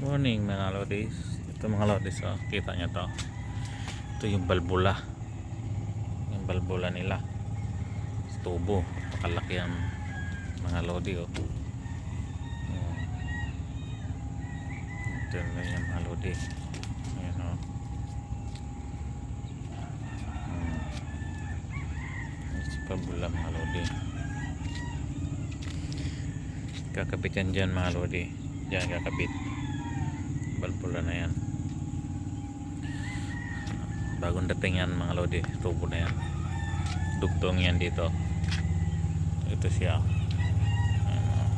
Morning mga lodis. Ito mga lodis, oh. Kita nyo to. Ito yung balbula. Yung balbula nila. Tubo. Pakalaki ang mga lodi, oh. Ito na yung mga lodi. Ayan, oh. Ito balbula mga lodi. Kakabit yan dyan mga lodi. Dyan kakabit. Balbula na yan. Bagong dating yan mga lodi. Tubo na yan. Dugtong yan dito. Ito siya. Ayan, oh.